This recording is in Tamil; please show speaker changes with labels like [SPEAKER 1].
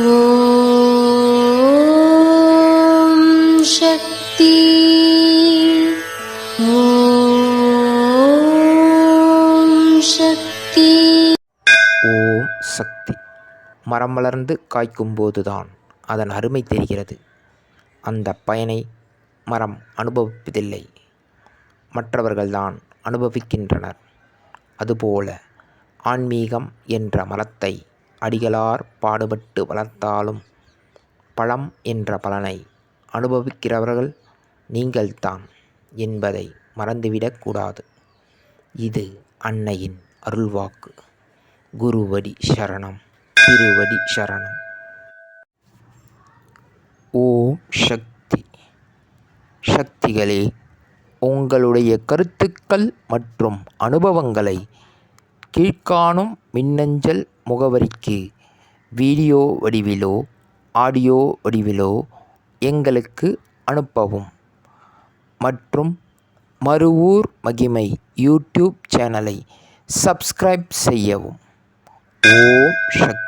[SPEAKER 1] ஓம் சக்தி. ஓம் சக்தி.
[SPEAKER 2] ஓம் சக்தி. மரம் வளர்ந்து காய்க்கும்போதுதான் அதன் அருமை தெரிகிறது. அந்த பயனை மரம் அனுபவிப்பதில்லை, மற்றவர்கள்தான் அனுபவிக்கின்றனர். அதுபோல ஆன்மீகம் என்ற மரத்தை அடிகளார் பாடுபட்டு வளர்த்தாலும் பழம் என்ற பலனை அனுபவிக்கிறவர்கள் நீங்கள்தான் என்பதை மறந்துவிடக்கூடாது. இது அன்னையின் அருள்வாக்கு. குருவடி சரணம், திருவடி சரணம். ஓம் சக்தி. சக்திகளே, உங்களுடைய கருத்துக்கள் மற்றும் அனுபவங்களை கீழ்காணும் மின்னஞ்சல் முகவரிக்கு வீடியோ வடிவிலோ ஆடியோ வடிவிலோ எங்களுக்கு அனுப்பவும். மற்றும் மறுவூர் மகிமை யூடியூப் சேனலை சப்ஸ்கிரைப் செய்யவும். ஓம் சக்தி.